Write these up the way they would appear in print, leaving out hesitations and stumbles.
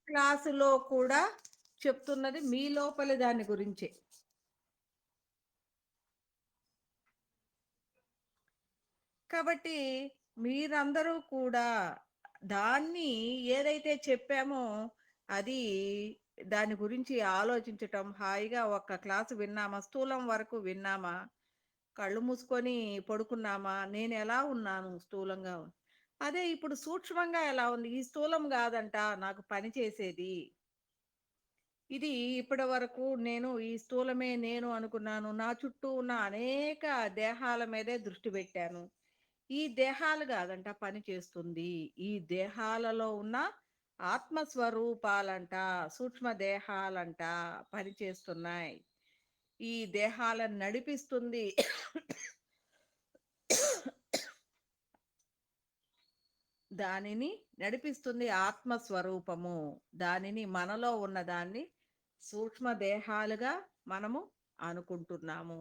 క్లాసులో కూడా చెప్తున్నది మీ లోపలి దాని గురించే. కాబట్టి మీరందరూ కూడా దాన్ని ఏదైతే చెప్పామో అది దాని గురించి ఆలోచించటం, హాయిగా ఒక క్లాసు విన్నామా, స్థూలం వరకు విన్నామా, కళ్ళు మూసుకొని పడుకున్నామా, నేనెలా ఉన్నాను స్థూలంగా అదే ఇప్పుడు సూక్ష్మంగా ఎలా ఉంది? ఈ స్థూలం గాదంట నాకు పని చేసేది. ఇది ఇప్పటివరకు నేను ఈ స్థూలమే నేను అనుకున్నాను. నా చుట్టూ ఉన్న అనేక దేహాల మీదే దృష్టి పెట్టాను. ఈ దేహాలు గాదంట పని చేస్తుంది. ఈ దేహాలలో ఉన్న ఆత్మస్వరూపాలంట, సూక్ష్మ దేహాలంట పనిచేస్తున్నాయి. ఈ దేహాలను నడిపిస్తుంది. దానిని నడిపిస్తుంది ఆత్మస్వరూపము. దానిని మనలో ఉన్నదాన్ని సూక్ష్మ దేహాలుగా మనము అనుకుంటున్నాము.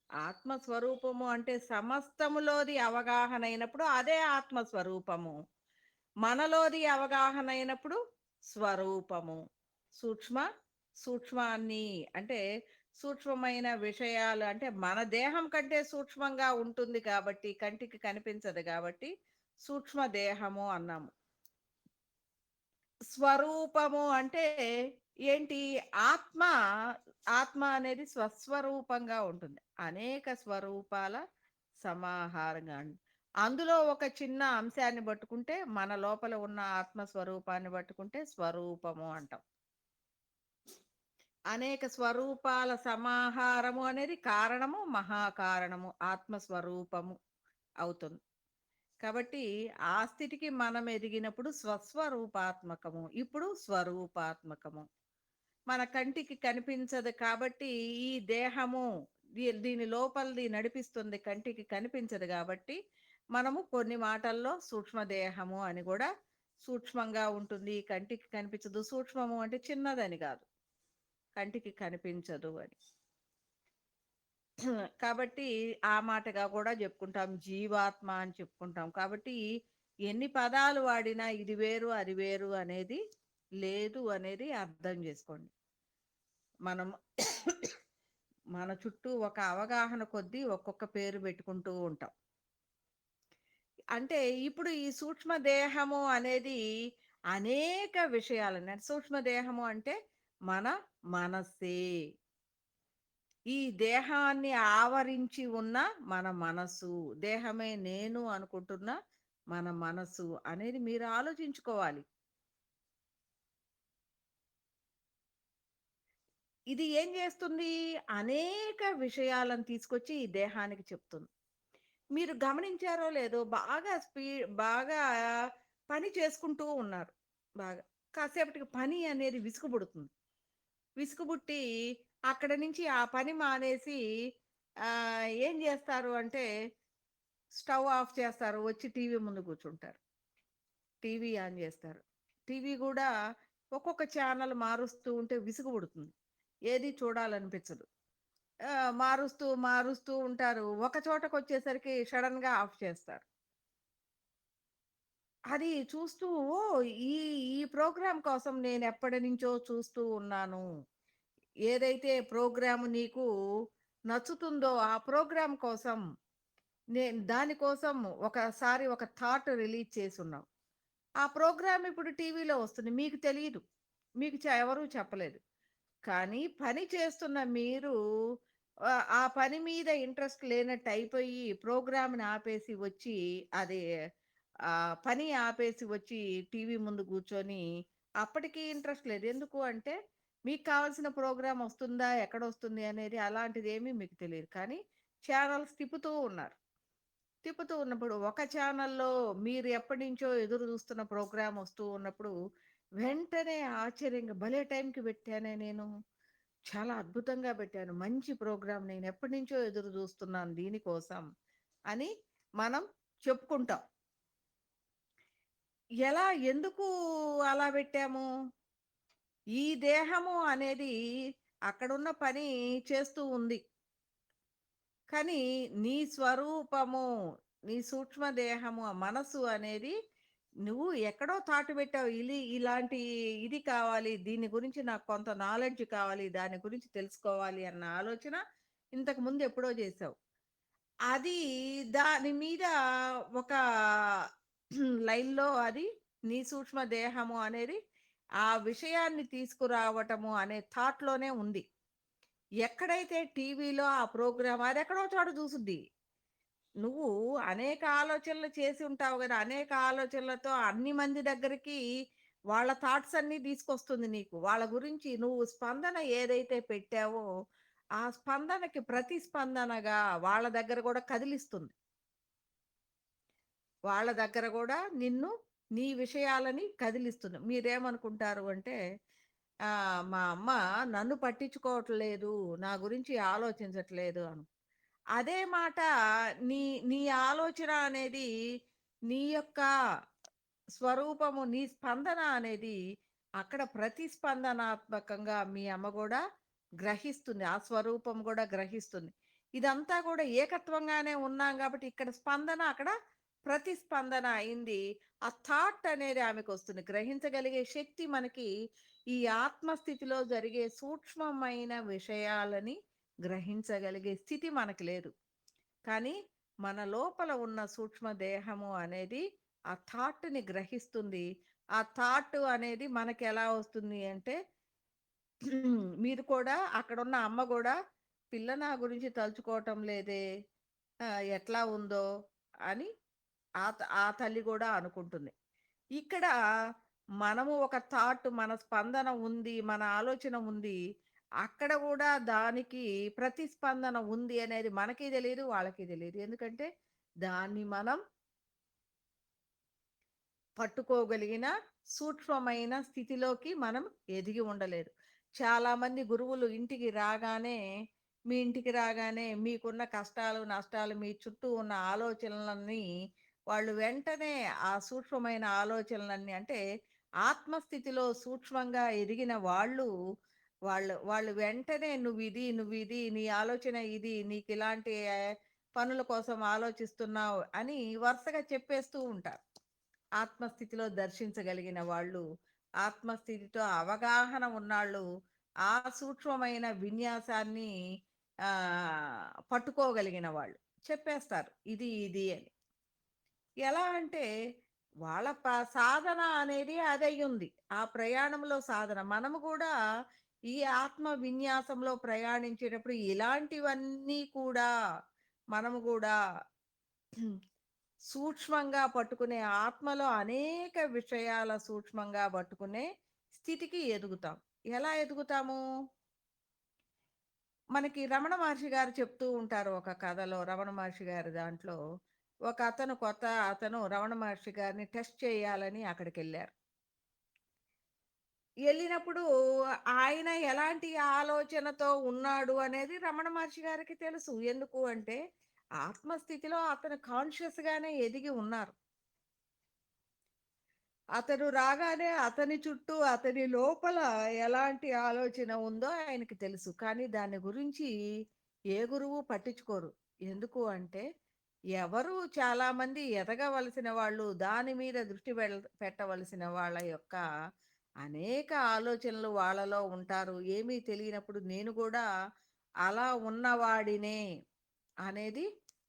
ఆత్మస్వరూపము అంటే సమస్తములోది అవగాహన అయినప్పుడు అదే ఆత్మస్వరూపము. మనలోది అవగాహన అయినప్పుడు స్వరూపము. సూక్ష్మ సూక్ష్మాన్ని అంటే సూక్ష్మమైన విషయాలు అంటే మన దేహం కంటే సూక్ష్మంగా ఉంటుంది కాబట్టి కంటికి కనిపించదు కాబట్టి సూక్ష్మ దేహము అన్నాము. స్వరూపము అంటే ఏంటి? ఆత్మ, ఆత్మ అనేది స్వస్వరూపంగా ఉంటుంది. అనేక స్వరూపాల సమాహారంగా అందులో ఒక చిన్న అంశాన్ని పట్టుకుంటే మన లోపల ఉన్న ఆత్మ స్వరూపాన్ని పట్టుకుంటే స్వరూపము అంటాం. అనేక స్వరూపాల సమాహారము అనేది కారణము, మహాకారణము, ఆత్మస్వరూపము అవుతుంది. కాబట్టి ఆ స్థితికి మనం ఎదిగినప్పుడు స్వస్వరూపాత్మకము. ఇప్పుడు స్వరూపాత్మకము. మన కంటికి కనిపించదు కాబట్టి ఈ దేహము దీని లోపలిది నడిపిస్తుంది, కంటికి కనిపించదు కాబట్టి మనము కొన్ని మాటల్లో సూక్ష్మదేహము అని కూడా సూక్ష్మంగా ఉంటుంది, కంటికి కనిపించదు. సూక్ష్మము అంటే చిన్నదని కాదు, కంటికి కనిపించదు అని. కాబట్టి ఆ మాటగా కూడా చెప్పుకుంటాం, జీవాత్మ అని చెప్పుకుంటాం. కాబట్టి ఎన్ని పదాలు వాడినా ఇది వేరు అది వేరు అనేది లేదు అనేది అర్థం చేసుకోండి. మనం మన చుట్టూ ఒక అవగాహన కొద్దీ ఒక్కొక్క పేరు పెట్టుకుంటూ ఉంటాం. అంటే ఇప్పుడు ఈ సూక్ష్మ దేహము అనేది అనేక విషయాలని, సూక్ష్మ దేహము అంటే మన మనస్సే. ఈ దేహాన్ని ఆవరించి ఉన్న మన మనసు, దేహమే నేను అనుకుంటున్న మన మనసు అనేది మీరు ఆలోచించుకోవాలి. ఇది ఏం చేస్తుంది? అనేక విషయాలను తీసుకొచ్చి ఈ దేహానికి చెప్తుంది. మీరు గమనించారో లేదో బాగా పని చేసుకుంటూ ఉన్నారు. బాగా. కాసేపటికి పని అనేది విసుగుపుడుతుంది. విసుగుబుట్టి అక్కడి నుంచి ఆ పని మానేసి ఏం జేస్తారు అంటే స్టవ్ ఆఫ్ చేస్తారు. వచ్చి టీవీ ముందు కూర్చుంటారు. టీవీ ఆన్ జేస్తారు. టీవీ గూడా ఒక్కొక్క ఛానల్ మారుస్తూ ఉంటే విసుగు పుడుతుంది. ఏది చూడాలనిపించదు. మారుస్తూ ఉంటారు. ఒక చోటకొచ్చేసరికి సడెన్‌గా ఆఫ్ చేస్తారు. అది చూస్తూ ఓహ్! ఈ ఈ ప్రోగ్రామ్ కోసం నేనెప్పటినుంచో చూస్తూ ఉన్నాను. ఏదైతే ప్రోగ్రామ్ నీకు నచ్చుతుందో ఆ ప్రోగ్రామ్ కోసం నేను దానికోసం ఒకసారి ఒక థాట్ రిలీజ్ చేసున్నాం. ఆ ప్రోగ్రామ్ ఇప్పుడు టీవీలో వస్తుంది. మీకు తెలీదు. మీకు ఎవరు చెప్పలేదు. కానీ పని చేస్తున్న మీరు ఆ పని మీద ఇంట్రెస్ట్ లేనట్టు అయిపోయి ప్రోగ్రామ్‌ని ఆపేసి వచ్చి అది పని ఆపేసి వచ్చి టీవీ ముందు కూర్చొని అప్పటికి ఇంట్రెస్ట్ లేదు. ఎందుకు అంటే మీకు కావాల్సిన ప్రోగ్రామ్ వస్తుందా? ఎక్కడొస్తుంది అనేది అలాంటిదేమీ మీకు తెలీదు. కానీ ఛానెల్స్ తిప్పుతూ ఉన్నారు. తిప్పుతూ ఉన్నప్పుడు ఒక ఛానల్‌లో మీరు ఎప్పటినుంచో ఎదురు చూస్తున్న ప్రోగ్రామ్ వస్తూ ఉన్నప్పుడు వెంటనే ఆశ్చర్యంగా భలే టైంకి పెట్టానే నేను. చాలా అద్భుతంగా పెట్టాను. మంచి ప్రోగ్రామ్ నేను ఎప్పటినుంచో ఎదురు చూస్తున్నాను దీనికోసం అని మనం చెప్పుకుంటాం. ఎందుకు అలా పెట్టాము? ఈ దేహము అనేది అక్కడున్న పని చేస్తూ ఉంది. కానీ నీ స్వరూపము, నీ సూక్ష్మ దేహము, ఆ మనసు అనేది నువ్వు ఎక్కడో తాటు పెట్టావు. ఇలాంటి ఇది కావాలి. దీని గురించి నాకు కొంత నాలెడ్జ్ కావాలి. దాని గురించి తెలుసుకోవాలి అన్న ఆలోచన ఇంతకు ముందు ఎప్పుడో చేసావు. అది దాని మీద ఒక లైన్‌లో అది నీ సూక్ష్మ దేహము అనేది ఆ విషయాన్ని తీసుకురావటము అనే థాట్‌లోనే ఉంది. ఎక్కడైతే టీవీలో ఆ ప్రోగ్రామ్ అదెక్కడో చోట చూసుద్ది. నువ్వు అనేక ఆలోచనలు చేసి ఉంటావు గదా! అనేక ఆలోచనలతో అన్ని మంది దగ్గరికి వాళ్ళ థాట్స్ అన్నీ తీసుకొస్తుంది నీకు. వాళ్ళ గురించి నువ్వు స్పందన ఏదైతే పెట్టావో, ఆ స్పందనకి ప్రతిస్పందనగా వాళ్ళ దగ్గర గూడా కదిలిస్తుంది. వాళ్ళ దగ్గర గూడా నిన్ను నీ విషయాలని కదిలిస్తుంది. మీరేమనుకుంటారు అంటే, మా అమ్మ నన్ను పట్టించుకోవట్లేదు, నా గురించి ఆలోచించట్లేదు అని. అదే మాట నీ నీ ఆలోచన అనేది నీ యొక్క స్వరూపము, నీ స్పందన అనేది అక్కడ ప్రతిస్పందనాత్మకంగా మీ అమ్మ గూడా గ్రహిస్తుంది. ఆ స్వరూపం గూడా గ్రహిస్తుంది. ఇదంతా గూడా ఏకత్వంగానే ఉన్నాం గాబట్టి ఇక్కడ స్పందన, అక్కడ ప్రతిస్పందన అయింది. ఆ థాట్ అనేది ఆమెకొస్తుంది. గ్రహించగలిగే శక్తి మనకి ఈ ఆత్మస్థితిలో జరిగే సూక్ష్మమైన విషయాలని గ్రహించగలిగే స్థితి మనకి లేదు. కానీ మన లోపల ఉన్న సూక్ష్మ దేహము అనేది ఆ థాట్‌ని గ్రహిస్తుంది. ఆ థాట్ అనేది మనకెలా వస్తుంది అంటే, మీరు కూడా అక్కడున్న అమ్మ గూడా పిల్ల నా గురించి తలుచుకోవటం లేదే, ఎట్లా ఉందో అని ఆ తల్లి గూడా అనుకుంటుంది. ఇక్కడ మనము ఒక థాట్, మన స్పందన ఉంది, మన ఆలోచన ఉంది. అక్కడ గూడా దానికి ప్రతిస్పందన ఉంది అనేది మనకి తెలీదు, వాళ్ళకి తెలీదు. ఎందుకంటే దాన్ని మనం పట్టుకోగలిగిన సూక్ష్మమైన స్థితిలోకి మనం ఎదిగి ఉండలేదు. చాలామంది గురువులు ఇంటికి రాగానే, మీ ఇంటికి రాగానే మీకున్న కష్టాలు, నష్టాలు, మీ చుట్టూ ఉన్న ఆలోచనలన్నీ వాళ్ళు వెంటనే ఆ సూక్ష్మమైన ఆలోచనలన్నీ అంటే ఆత్మస్థితిలో సూక్ష్మంగా ఎదిగిన వాళ్ళు, వాళ్ళు వెంటనే నువ్విది, నీ ఆలోచన ఇది, నీకిలాంటి పనుల కోసం ఆలోచిస్తున్నావు అని వరుసగా చెప్పేస్తూ ఉంటారు. ఆత్మస్థితిలో దర్శించగలిగిన వాళ్ళు, ఆత్మస్థితితో అవగాహన ఉన్నాళ్ళు, ఆ సూక్ష్మమైన విన్యాసాన్ని పట్టుకోగలిగిన వాళ్ళు చెప్పేస్తారు. ఇది అని. ఎలా అంటే వాళ్ళ సాధన అనేది అదయ్యుంది. ఆ ప్రయాణంలో సాధన. మనము గూడా ఈ ఆత్మ విన్యాసంలో ప్రయాణించేటప్పుడు ఇలాంటివన్నీ కూడా మనము గూడా సూక్ష్మంగా పట్టుకునే ఆత్మలో అనేక విషయాల సూక్ష్మంగా పట్టుకునే స్థితికి ఎదుగుతాం. ఎలా ఎదుగుతాము? మనకి రమణ మహర్షి గారు చెప్తూ ఉంటారు ఒక కథలో. రమణ మహర్షి గారి దాంట్లో ఒక అతను, కొత్త అతను రమణ మహర్షి గారిని టెస్ట్ చేయాలని అక్కడికెళ్లారు. ఎళ్ళినప్పుడు ఆయన ఎలాంటి ఆలోచనతో ఉన్నాడు అనేది రమణ మహర్షి గారికి తెలుసు. ఎందుకు అంటే ఆత్మస్థితిలో అతను కాన్షియస్‌గానే ఎదిగి ఉన్నారు. అతను రాగానే అతని చుట్టూ, అతని లోపల ఎలాంటి ఆలోచన ఉందో ఆయనకి తెలుసు. కానీ దాని గురించి ఏ గురువు పట్టించుకోరు. ఎందుకు అంటే, ఎవరు చాలామంది ఎదగవలసిన వాళ్ళు, దాని మీద దృష్టి పెట్టవలసిన వాళ్ళ యొక్క అనేక ఆలోచనలు వాళ్ళలో ఉంటారు. ఏమీ తెలియనప్పుడు నేను గూడా అలా ఉన్నవాడినే అనేది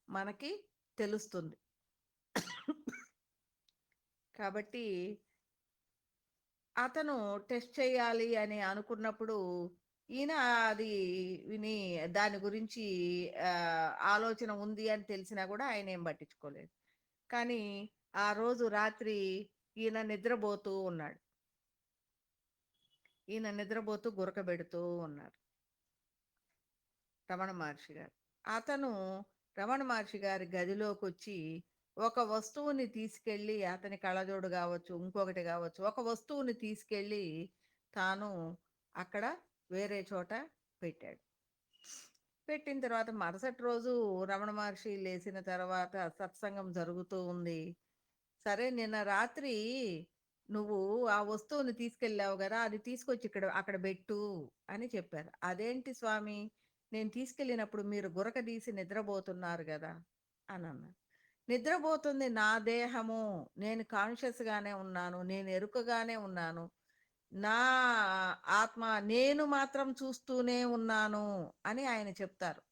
మనకి తెలుస్తుంది. కాబట్టి అతను టెస్ట్ చేయాలి అని అనుకున్నప్పుడు, ఈయన అది విని దాని గురించి ఆలోచన ఉంది అని తెలిసినా గూడా ఆయనేం పట్టించుకోలేదు. కానీ ఆ రోజు రాత్రి ఈయన నిద్రబోతూ ఉన్నాడు. ఈయన నిద్రబోతూ గురకబెడుతూ ఉన్నారు రమణ మహర్షి గారు. అతను రమణ మహర్షి గారి గదిలోకొచ్చి ఒక వస్తువుని తీసుకెళ్ళి, అతని కళ్ళజోడు గావచ్చు, ఇంకొకటి గావచ్చు, ఒక వస్తువుని తీసుకెళ్ళి తాను అక్కడ వేరే చోట పెట్టాడు. పెట్టిన తర్వాత మరుసటి రోజు రమణ మహర్షి లేసిన తర్వాత సత్సంగం జరుగుతూ ఉంది. సరే నిన్న రాత్రి నువ్వు ఆ వస్తువుని తీసుకెళ్ళావు గదా! అది తీసుకొచ్చి అక్కడ బెట్టు అని చెప్పారు. అదేంటి స్వామి, నేను తీసుకెళ్ళినప్పుడు మీరు గురకదీసి నిద్రబోతున్నారు గదా! అనన్నారు. నిద్రపోతుంది నా దేహము. నేను కాన్షియస్‌గానే ఉన్నాను. నేను ఎరుకగానే ఉన్నాను. నా ఆత్మ నేను మాత్రం చూస్తూనే ఉన్నాను అని ఆయన చెప్తారు.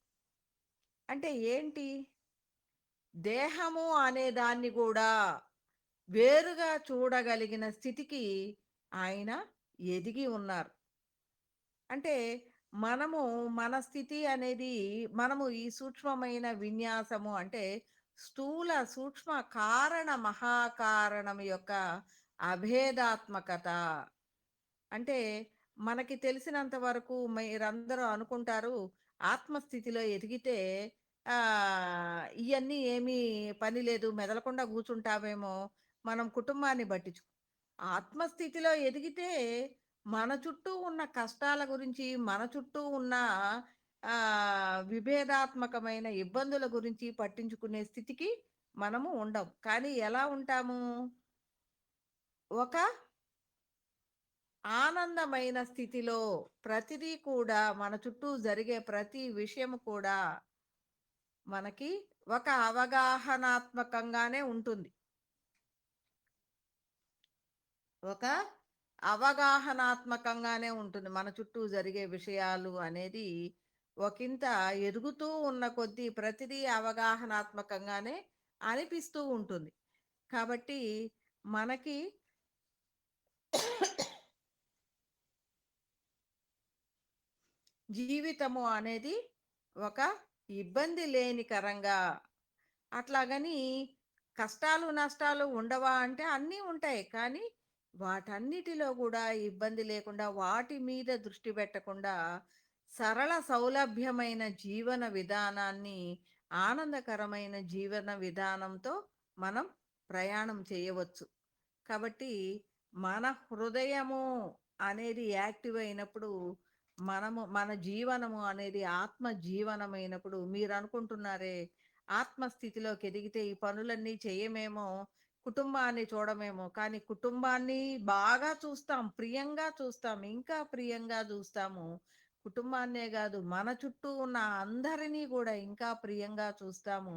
అంటే ఏంటి? దేహము అనే దాన్ని గూడా వేరుగా చూడగలిగిన స్థితికి ఆయన ఎదిగి ఉన్నారు. అంటే మనము మన స్థితి అనేది మనము ఈ సూక్ష్మమైన విన్యాసము అంటే స్థూల సూక్ష్మ కారణ మహాకారణం యొక్క అభేదాత్మకత. అంటే మనకి తెలిసినంత వరకు మీరందరూ అనుకుంటారు ఆత్మస్థితిలో ఎదిగితే ఇవన్నీ ఏమీ పని లేదు మెదలకుండా కూర్చుంటామేమో మనం కుటుంబాన్ని పట్టించు ఆత్మస్థితిలో ఎదిగితే మన చుట్టూ ఉన్న కష్టాల గురించి మన చుట్టూ ఉన్న విభేదాత్మకమైన ఇబ్బందుల గురించి పట్టించుకునే స్థితికి మనము ఉండం కానీ ఎలా ఉంటాము ఒక ఆనందమైన స్థితిలో ప్రతిదీ కూడా మన చుట్టూ జరిగే ప్రతి విషయం కూడా మనకి ఒక అవగాహనాత్మకంగానే ఉంటుంది. ఒక అవగాహనాత్మకంగానే ఉంటుంది. మన చుట్టూ జరిగే విషయాలు అనేది ఒకంత ఎదుగుతూ ఉన్న కొద్దీ ప్రతిదీ అవగాహనాత్మకంగానే అనిపిస్తూ ఉంటుంది. కాబట్టి మనకి జీవితము అనేది ఒక ఇబ్బంది లేనికరంగా అట్లాగని కష్టాలు నష్టాలు ఉండవా అంటే అన్నీ ఉంటాయి కానీ వాటన్నిటిలో కూడా ఇబ్బంది లేకుండా వాటి మీద దృష్టి పెట్టకుండా సరళ సౌలభ్యమైన జీవన విధానాన్ని ఆనందకరమైన జీవన విధానంతో మనం ప్రయాణం చేయవచ్చు కాబట్టి మన హృదయము అనేది యాక్టివ్ అయినప్పుడు మన జీవనము అనేది ఆత్మ జీవనమైనప్పుడు మీరు అనుకుంటున్నారే ఆత్మస్థితిలోకి ఎదిగితే ఈ పనులన్నీ చేయమేమో కుటుంబాన్ని చూడమేమో కానీ కుటుంబాన్ని బాగా చూస్తాం ప్రియంగా చూస్తాం ఇంకా ప్రియంగా చూస్తాము కుటుంబాన్నే కాదు మన చుట్టూ ఉన్న అందరినీ కూడా ఇంకా ప్రియంగా చూస్తాము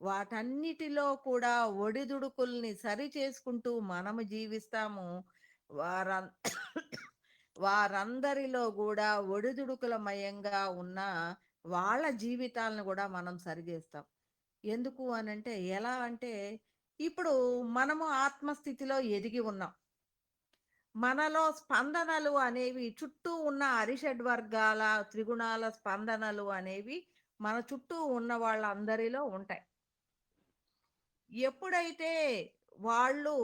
వాటన్నిటిలో కూడా ఒడిదుడుకుల్ని సరి చేసుకుంటూ మనము జీవిస్తాము వారం వారందరిలో కూడా ఒడిదుడుకులమయంగా ఉన్న వాళ్ళ జీవితాలను కూడా మనం సరిచేస్తాం ఎందుకు అనంటే ఎలా అంటే ఇప్పుడు మనము ఆత్మస్థితిలో ఎదిగి ఉన్నాం మనలో స్పందనలు అనేవి చుట్టూ ఉన్న అరిషడ్ వర్గాల త్రిగుణాల స్పందనలు అనేవి మన చుట్టూ ఉన్న వాళ్ళందరిలో ఉంటాయి ఎప్పుడైతే వాళ్ళు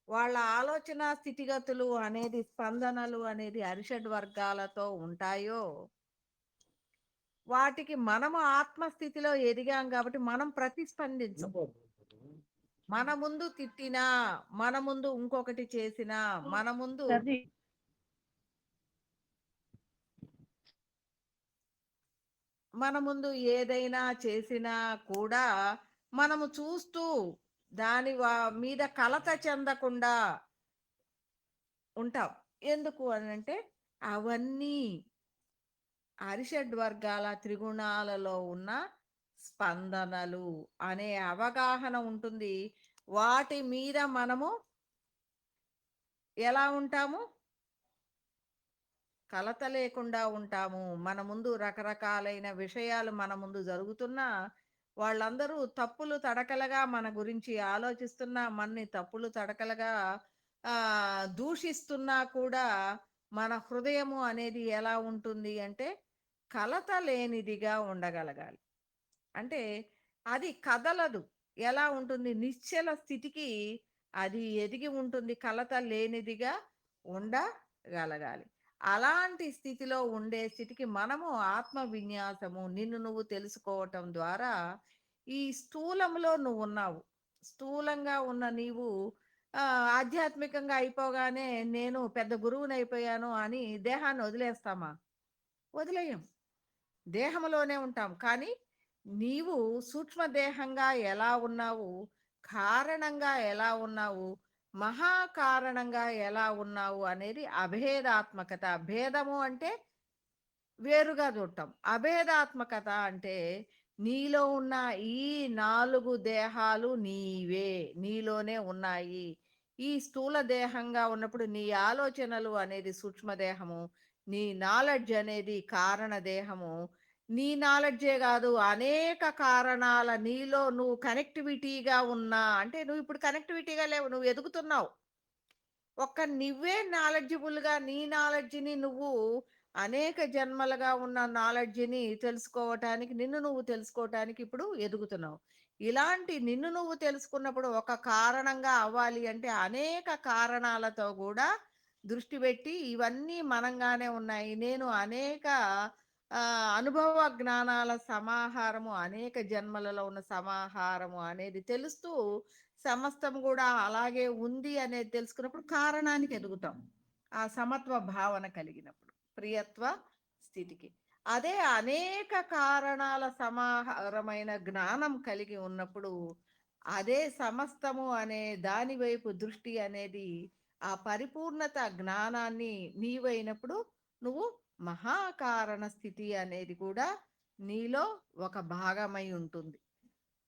వాళ్ళ ఆలోచన స్థితిగతులు అనేది స్పందనలు అనేది అరిషడ్ వర్గాలతో ఉంటాయో వాటికి మనము ఆత్మస్థితిలో ఎదిగాం కాబట్టి మనం ప్రతిస్పందించం మన ముందు తిట్టినా మన ముందు ఇంకొకటి చేసినా మన ముందు సరే. మన ముందు ఏదైనా చేసినా కూడా మనము చూస్తూ దాని మీద కలత చెందకుండా ఉంటాం ఎందుకు అని అంటే అవన్నీ అరిషడ్ వర్గాల త్రిగుణాలలో ఉన్న స్పందనలు అనే అవగాహన ఉంటుంది వాటి మీద మనము ఎలా ఉంటాము కలత లేకుండా ఉంటాము మన ముందు రకరకాలైన విషయాలు మన ముందు జరుగుతున్నా వాళ్ళందరూ తప్పులు తడకలుగా మన గురించి ఆలోచిస్తున్నా మనని తప్పులు తడకలుగా దూషిస్తున్నా కూడా మన హృదయము అనేది ఎలా ఉంటుంది అంటే కలత లేనిదిగా ఉండగలగాలి అంటే అది కదలదు ఎలా ఉంటుంది నిశ్చల స్థితికి అది ఎదిగి ఉంటుంది కలత లేనిదిగా ఉండగలగాలి అలాంటి స్థితిలో ఉండే స్థితికి మనము ఆత్మ విన్యాసము నిన్ను నువ్వు తెలుసుకోవటం ద్వారా ఈ స్థూలంలో నువ్వు ఉన్నావు స్థూలంగా ఉన్న నీవు ఆ, ఆధ్యాత్మికంగా అయిపోగానే నేను పెద్ద గురువుని అయిపోయాను అని దేహాన్ని వదిలేస్తామా వదిలేయం దేహంలోనే ఉంటాం కానీ నీవు సూక్ష్మదేహంగా ఎలా ఉన్నావు కారణంగా ఎలా ఉన్నావు మహాకారణంగా ఎలా ఉన్నావు అనేది అభేదాత్మకత భేదము అంటే వేరుగా చూడటం అభేదాత్మకత అంటే నీలో ఉన్న ఈ 4 దేహాలు నీవే. నీలోనే ఉన్నాయి. ఈ స్థూల దేహంగా ఉన్నప్పుడు నీ ఆలోచనలు అనేది సూక్ష్మ దేహము. నీ నాలెడ్జ్ అనేది కారణ దేహము. నీ నాలెడ్జే గాదు, అనేక కారణాల నీలో నువ్వు కనెక్టివిటీగా ఉన్నా అంటే నువ్వు ఇప్పుడు కనెక్టివిటీగా లేవు. నువ్వు ఎదుగుతున్నావు. ఒక్క నువ్వే నాలెడ్జబుల్‌గా నీ నాలెడ్జ్‌ని నువ్వు అనేక జన్మలుగా ఉన్న నాలెడ్జ్‌ని తెలుసుకోవటానికి, నిన్ను నువ్వు తెలుసుకోవటానికి ఇప్పుడు ఎదుగుతున్నావు. ఇలాంటి నిన్ను నువ్వు తెలుసుకున్నప్పుడు ఒక కారణంగా అవ్వాలి అంటే అనేక కారణాలతో గూడా దృష్టి పెట్టి ఇవన్నీ మనంగానే ఉన్నాయి. నేను అనేక అనుభవ జ్ఞానాల సమాహారము, అనేక జన్మలలో ఉన్న సమాహారము అనేది తెలుస్తూ సమస్తం గూడా అలాగే ఉంది అనేది తెలుసుకున్నప్పుడు కారణానికి ఎదుగుతాం. ఆ సమత్వ భావన కలిగినప్పుడు. ప్రియత్వ స్థితికి. అదే అనేక కారణాల సమాహారమైన జ్ఞానం కలిగి ఉన్నప్పుడు, అదే సమస్తము అనే దాని వైపు దృష్టి అనేది ఆ పరిపూర్ణత జ్ఞానాన్ని నీవైనప్పుడు నువ్వు మహాకారణ స్థితి అనేది కూడా నీలో ఒక భాగమై ఉంటుంది.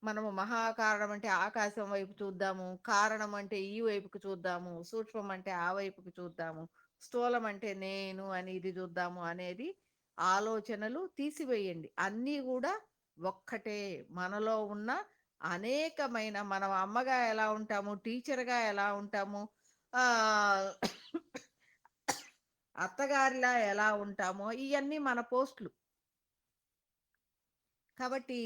మనము మహాకారణం అంటే ఆకాశం వైపు చూద్దాము, కారణం అంటే ఈ వైపుకి చూద్దాము, సూక్ష్మం అంటే ఆ వైపుకి చూద్దాము, స్థూలం అంటే నేను అని ఇది చూద్దాము అనేది ఆలోచనలు తీసివేయండి. అన్నీ కూడా ఒక్కటే. మనలో ఉన్న అనేకమైన మనం అమ్మగా ఎలా ఉంటాము, టీచర్గా ఎలా ఉంటాము, ఆ, అత్తగారిలా ఎలా ఉంటామో ఇవన్నీ మన పోస్టులు. కాబట్టి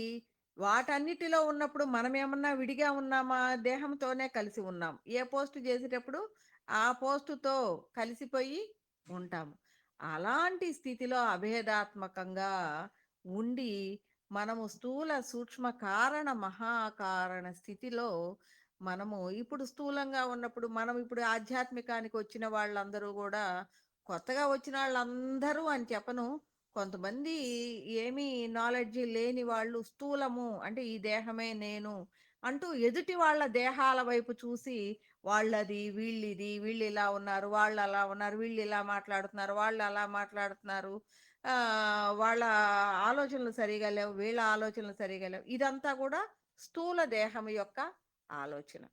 వాటన్నిటిలో ఉన్నప్పుడు మనమేమన్నా విడిగా ఉన్నామా? దేహంతోనే కలిసి ఉన్నాం. ఏ పోస్ట్ చేసేటప్పుడు ఆ పోస్టుతో కలిసిపోయి ఉంటాము. అలాంటి స్థితిలో అభేదాత్మకంగా ఉండి మనము స్థూల, సూక్ష్మ, కారణ, మహాకారణ స్థితిలో మనము ఇప్పుడు స్థూలంగా ఉన్నప్పుడు మనం ఇప్పుడు ఆధ్యాత్మికానికి వచ్చిన వాళ్ళందరూ గూడా కొత్తగా వచ్చిన వాళ్ళందరూ అని చెప్పను. కొంతమంది ఏమీ నాలెడ్జ్ లేని వాళ్ళు స్థూలము అంటే ఈ దేహమే నేను అంటూ ఎదుటి వాళ్ళ దేహాల వైపు చూసి వాళ్ళది వీళ్ళిది వీళ్ళు ఇలా ఉన్నారు వాళ్ళు అలా ఉన్నారు వీళ్ళు ఇలా మాట్లాడుతున్నారు వాళ్ళు అలా మాట్లాడుతున్నారు, ఆ, వాళ్ళ ఆలోచనలు సరిగా లేవు వీళ్ళ ఆలోచనలు సరిగా లేవు, ఇదంతా కూడా స్థూల దేహం యొక్క ఆలోచన.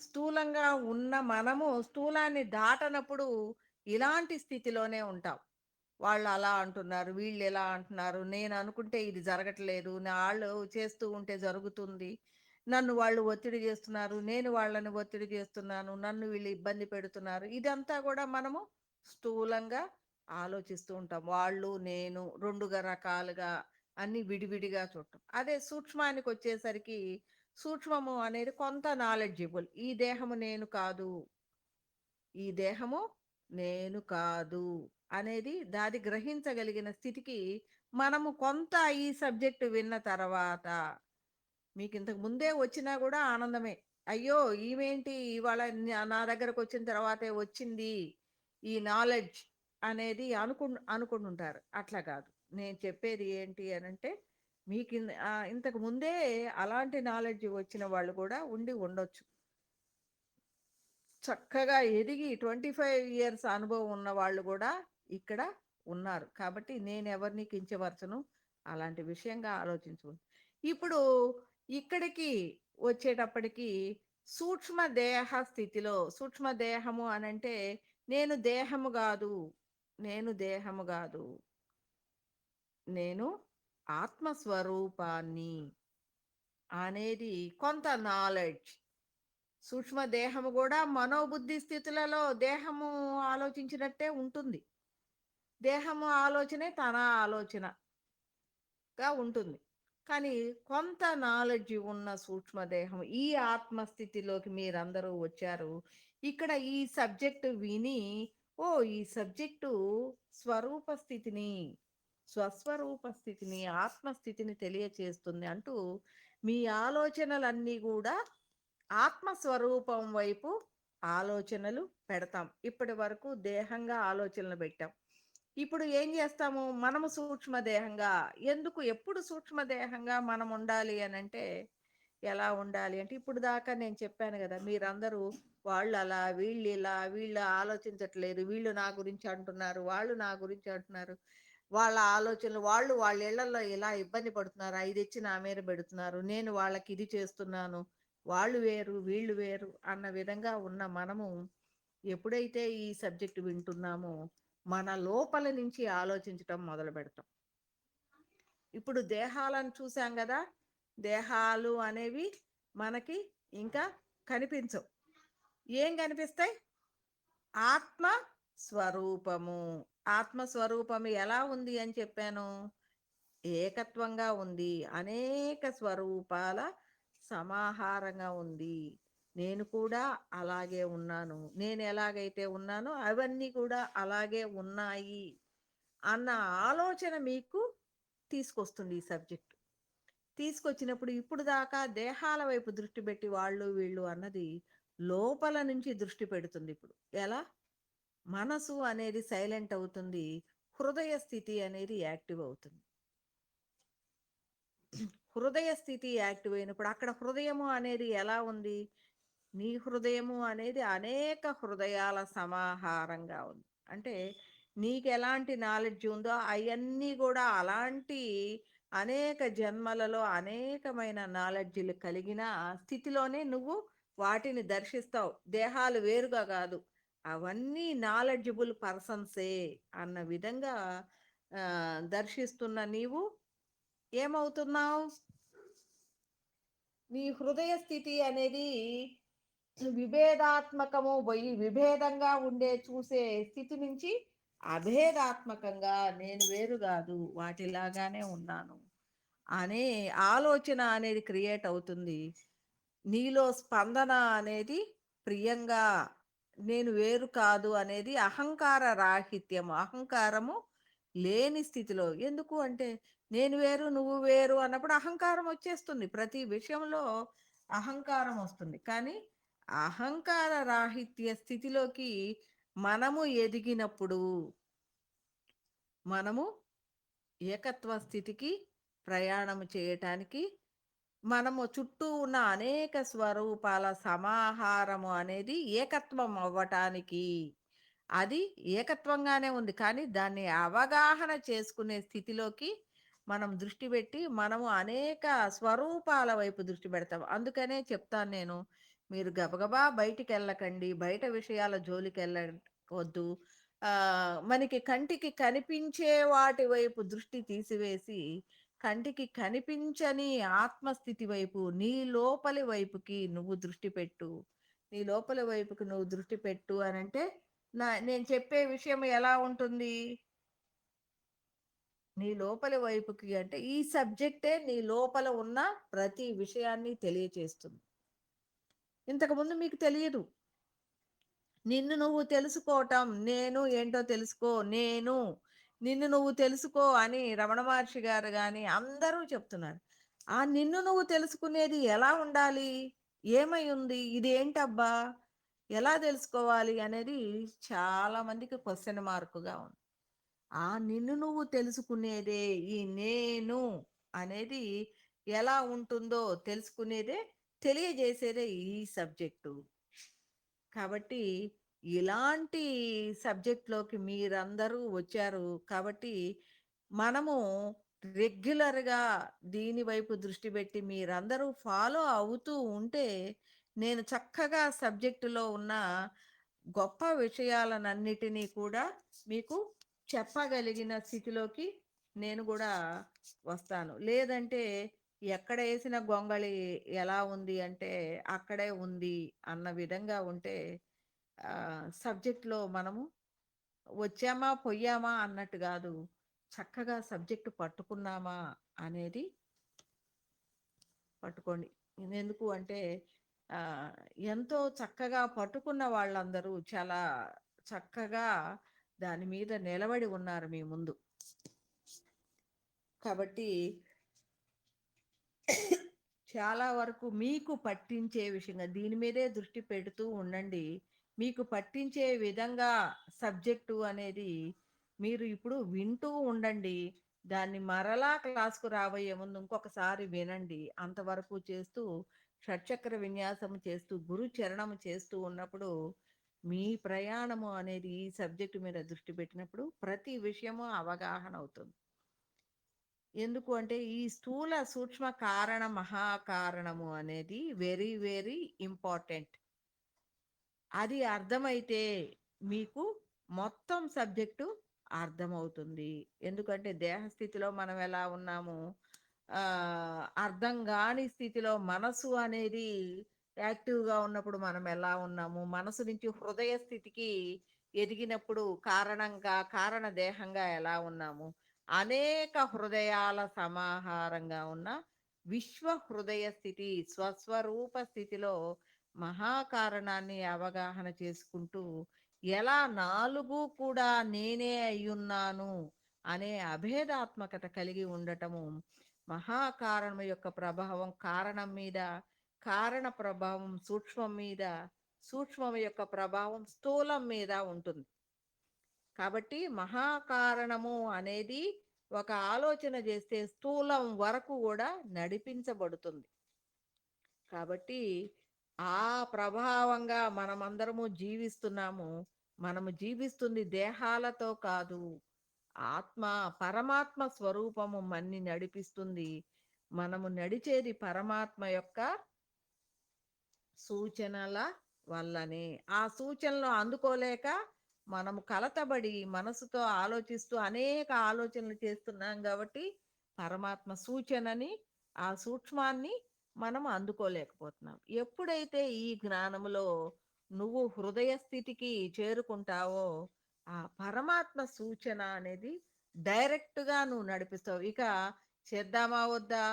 స్థూలంగా ఉన్న మనము స్థూలాన్ని దాటనప్పుడు ఇలాంటి స్థితిలోనే ఉంటాం. వాళ్ళు అలా అంటున్నారు, వీళ్ళు ఇలా అంటున్నారు, నేను అనుకుంటే ఇది జరగట్లేదు, నా వాళ్ళు చేస్తూ ఉంటే జరుగుతుంది, నన్ను వాళ్ళు ఒత్తిడి చేస్తున్నారు, నేను వాళ్ళని ఒత్తిడి చేస్తున్నాను, నన్ను వీళ్ళు ఇబ్బంది పెడుతున్నారు. ఇదంతా కూడా మనము స్థూలంగా ఆలోచిస్తూ ఉంటాం. వాళ్ళు నేను రెండుగా రకాలుగా అన్ని విడివిడిగా చూడటం. అదే సూక్ష్మానికి వచ్చేసరికి సూక్ష్మము అనేది కొంత నాలెడ్జిబుల్. ఈ దేహము నేను కాదు, ఈ దేహము నేను కాదు అనేది దాది గ్రహించగలిగిన స్థితికి మనము కొంత ఈ సబ్జెక్ట్ విన్న తర్వాత మీకు ఇంతకు ముందే వచ్చినా కూడా ఆనందమే. అయ్యో! ఈమేంటి ఇవాళ నా దగ్గరకు వచ్చిన తర్వాతే వచ్చింది ఈ నాలెడ్జ్ అనేది అనుకుంటుంటారు. అట్లా కాదు. నేను చెప్పేది ఏంటి అనంటే మీకు ఇంతకు ముందే అలాంటి నాలెడ్జ్ వచ్చిన వాళ్ళు కూడా ఉండి ఉండొచ్చు. చక్కగా ఎదిగి 25 ఇయర్స్ అనుభవం ఉన్న వాళ్ళు కూడా ఇక్కడ ఉన్నారు. కాబట్టి నేనెవరిని కించపరచను. అలాంటి విషయంగా ఆలోచించు. ఇప్పుడు ఇక్కడికి వచ్చేటప్పటికి సూక్ష్మ దేహ స్థితిలో సూక్ష్మ దేహము అనంటే నేను దేహము గాదు. నేను దేహము గాదు. నేను ఆత్మస్వరూపాన్ని అనేది కొంత నాలెడ్జ్. సూక్ష్మ దేహము కూడా మనోబుద్ధి స్థితులలో దేహము ఆలోచించినట్టే ఉంటుంది. దేహము ఆలోచనే తన ఆలోచనగా ఉంటుంది. కానీ కొంత నాలెడ్జ్ ఉన్న సూక్ష్మదేహం ఈ ఆత్మస్థితిలోకి మీరందరూ వచ్చారు. ఇక్కడ ఈ సబ్జెక్టు విని, ఓ ఈ సబ్జెక్టు స్వరూప స్థితిని, స్వస్వరూప స్థితిని, ఆత్మస్థితిని తెలియచేస్తుంది అంటూ మీ ఆలోచనలన్నీ కూడా ఆత్మస్వరూపం వైపు ఆలోచనలు పెడతాం. ఇప్పటి వరకు దేహంగా ఆలోచనలు పెట్టాం. ఇప్పుడు ఏం చేస్తాము? మనము సూక్ష్మదేహంగా ఎందుకు ఎప్పుడు సూక్ష్మదేహంగా మనం ఉండాలి అనంటే, ఎలా ఉండాలి అంటే, ఇప్పుడు దాకా నేను చెప్పాను గదా! మీరందరూ వాళ్ళలా, వీళ్ళిలా, వీళ్ళు ఆలోచించట్లేదు, వీళ్ళు నా గురించి అంటున్నారు, వాళ్ళు నా గురించి అంటున్నారు. వాళ్ళ ఆలోచనలు వాళ్ళు వాళ్ళ ఇళ్లలో ఇలా ఇబ్బంది పడుతున్నారు. అయి నా మీద పెడుతున్నారు. నేను వాళ్ళకి ఇది చేస్తున్నాను. వాళ్ళు వేరు, వీళ్ళు వేరు అన్న విధంగా ఉన్న మనము ఎప్పుడైతే ఈ సబ్జెక్ట్ వింటున్నామో, మన లోపల నుంచి ఆలోచించటం మొదలుపెడతాం. ఇప్పుడు దేహాలను చూసాం గదా! దేహాలు అనేవి మనకి ఇంకా కనిపించవు. ఏం కనిపిస్తాయి? ఆత్మ స్వరూపము. ఆత్మ స్వరూపము ఎలా ఉంది అని చెప్పాను? ఏకత్వంగా ఉంది. అనేక స్వరూపాల సమాహారంగా ఉంది. నేను కూడా అలాగే ఉన్నాను. నేను ఎలాగైతే ఉన్నానో అవన్నీ కూడా అలాగే ఉన్నాయి అన్న ఆలోచన మీకు తీసుకొస్తుంది ఈ సబ్జెక్ట్. తీసుకొచ్చినప్పుడు ఇప్పుడు దాకా దేహాల వైపు దృష్టి పెట్టి వాళ్ళు వీళ్ళు అన్నది లోపల నుంచి దృష్టి పెడుతుంది ఇప్పుడు. ఎలా? మనసు అనేది సైలెంట్ అవుతుంది. హృదయ స్థితి అనేది యాక్టివ్ అవుతుంది. హృదయ స్థితి యాక్టివ్ అయినప్పుడు అక్కడ హృదయము అనేది ఎలా ఉంది? నీ హృదయము అనేది అనేక హృదయాల సమాహారంగా ఉంది. అంటే నీకెలాంటి నాలెడ్జ్ ఉందో అయన్నీ గూడా అలాంటి అనేక జన్మలలో అనేకమైన నాలెడ్జ్‌లు కలిగిన స్థితిలోనే నువ్వు వాటిని దర్శిస్తావు. దేహాలు వేరుగా గాదు. అవన్నీ నాలెడ్జబుల్ పర్సన్సే అన్న విధంగా దర్శిస్తున్న నీవు ఏమవుతున్నావు? నీ హృదయ స్థితి అనేది విభేదాత్మకము విభేదంగా ఉండే చూసే స్థితి నుంచి అభేదాత్మకంగా నేను వేరు కాదు వాటిలాగానే ఉన్నాను అనే ఆలోచన అనేది క్రియేట్ అవుతుంది. నీలో స్పందన అనేది ప్రియంగా నేను వేరు కాదు అనేది అహంకార రాహిత్యము, అహంకారము లేని స్థితిలో. ఎందుకు అంటే నేను వేరు నువ్వు వేరు అన్నప్పుడు అహంకారం వచ్చేస్తుంది. ప్రతి విషయంలో అహంకారం వస్తుంది. కానీ అహంకార రాహిత్య స్థితిలోకి మనము ఎదిగినప్పుడు మనము ఏకత్వ స్థితికి ప్రయాణం చేయటానికి మనము చుట్టూ ఉన్న అనేక స్వరూపాల సమాహారము అనేది ఏకత్వం అవ్వటానికి అది ఏకత్వంగానే ఉంది. కానీ దాన్ని అవగాహన చేసుకునే స్థితిలోకి మనం దృష్టి పెట్టి మనము అనేక స్వరూపాల వైపు దృష్టి పెడతాం. అందుకనే చెప్తాను నేను, మీరు గబగబా బయటికెళ్ళకండి. బయట విషయాల జోలికెళ్ళవద్దు. మనకి కంటికి కనిపించే వాటి వైపు దృష్టి తీసివేసి కంటికి కనిపించని ఆత్మస్థితి వైపు, నీ లోపలి వైపుకి నువ్వు దృష్టి పెట్టు. నీ లోపలి వైపుకి నువ్వు దృష్టి పెట్టు అనంటే, నేను చెప్పే విషయం ఎలా ఉంటుంది? నీ లోపలి వైపుకి అంటే, ఈ సబ్జెక్టే నీ లోపల ఉన్న ప్రతి విషయాన్ని తెలియచేస్తుంది. ఇంతకుముందు మీకు తెలియదు. నిన్ను నువ్వు తెలుసుకోవటం, నేను ఏంటో తెలుసుకో, నేను నిన్ను నువ్వు తెలుసుకో అని రమణ మహర్షి గారు గాని అందరూ చెప్తున్నారు. ఆ నిన్ను నువ్వు తెలుసుకునేది ఎలా ఉండాలి? ఏమై ఉంది? ఇదేంటబ్బా! ఎలా తెలుసుకోవాలి అనేది చాలా మందికి క్వెషన్ మార్క్‌గా ఉంది. ఆ నిన్ను నువ్వు తెలుసుకునేదే ఈ నేను అనేది ఎలా ఉంటుందో తెలుసుకునేదే, తెలియజేసేదే ఈ సబ్జెక్టు. కాబట్టి ఇలాంటి సబ్జెక్ట్‌లోకి మీరందరూ వచ్చారు కాబట్టి, మనము రెగ్యులర్‌గా దీని వైపు దృష్టి పెట్టి మీరందరూ ఫాలో అవుతూ ఉంటే, నేను చక్కగా సబ్జెక్టులో ఉన్న గొప్ప విషయాలనన్నిటినీ కూడా మీకు చెప్పగలిగిన స్థితిలోకి నేను గూడా వస్తాను. లేదంటే ఎక్కడ ఏసిన గొంగళి ఎలా ఉంది అంటే, అక్కడే ఉంది అన్న విధంగా ఉంటే సబ్జెక్ట్‌లో మనము వచ్చామా, పొయ్యామా అన్నట్టు గాదు. చక్కగా సబ్జెక్ట్ పట్టుకున్నామా అనేది పట్టుకోండి. ఎందుకు అంటే ఆహ్, ఎంతో చక్కగా పట్టుకున్న వాళ్ళందరూ చాలా చక్కగా దాని మీద నిలబడి ఉన్నారు మీ ముందు. కాబట్టి చాలా వరకు మీకు పట్టించే విషయంగా దీని మీదే దృష్టి పెడుతూ ఉండండి. మీకు పట్టించే విధంగా సబ్జెక్టు అనేది మీరు ఇప్పుడు వింటూ ఉండండి. దాన్ని మరలా క్లాస్‌కు రాబోయే ముందు ఇంకొకసారి వినండి. అంతవరకు చేస్తూ షట్చక్ర విన్యాసం చేస్తూ, గురు చరణం చేస్తూ ఉన్నప్పుడు మీ ప్రయాణము అనేది ఈ సబ్జెక్ట్ మీద దృష్టి పెట్టినప్పుడు ప్రతి విషయము అవగాహన అవుతుంది. ఎందుకు అంటే ఈ స్థూల సూక్ష్మ కారణ మహాకారణము అనేది వెరీ వెరీ ఇంపార్టెంట్. అది అర్థమైతే మీకు మొత్తం సబ్జెక్టు అర్థమవుతుంది. ఎందుకంటే దేహస్థితిలో మనం ఎలా ఉన్నాము, అర్థం కాని స్థితిలో మనసు అనేది యాక్టివ్గా ఉన్నప్పుడు మనం ఎలా ఉన్నాము, మనసు నుంచి హృదయ స్థితికి ఎదిగినప్పుడు కారణ దేహంగా ఎలా ఉన్నాము, అనేక హృదయాల సమాహారంగా ఉన్న విశ్వ హృదయ స్థితి స్వస్వరూప స్థితిలో మహాకారణాన్ని అవగాహన చేసుకుంటూ ఎలా నాలుగు కూడా నేనే అయ్యున్నాను అనే అభేదాత్మకత కలిగి ఉండటము, మహాకారణం యొక్క ప్రభావం కారణం మీద, కారణ ప్రభావం సూక్ష్మం మీద, సూక్ష్మం యొక్క ప్రభావం స్థూలం మీద ఉంటుంది. కాబట్టి మహాకారణము అనేది ఒక ఆలోచన చేస్తే స్థూలం వరకు కూడా నడిపించబడుతుంది. కాబట్టి ఆ ప్రభావంగా మనమందరము జీవిస్తున్నాము. మనము జీవిస్తుంది దేహాలతో కాదు, ఆత్మ పరమాత్మ స్వరూపము మన్ని నడిపిస్తుంది. మనము నడిచేది పరమాత్మ యొక్క సూచనల వల్లనే. ఆ సూచనలు అందుకోలేక మనము కలతబడి మనసుతో ఆలోచిస్తూ అనేక ఆలోచనలు చేస్తున్నాం కాబట్టి పరమాత్మ సూచనని, ఆ సూక్ష్మాన్ని మనం అందుకోలేకపోతున్నాం. ఎప్పుడైతే ఈ జ్ఞానములో నువ్వు హృదయ స్థితికి చేరుకుంటావో ఆ పరమాత్మ సూచన అనేది డైరెక్ట్గా నువ్వు నడిపిస్తావు. ఇక చేద్దామా వద్దా,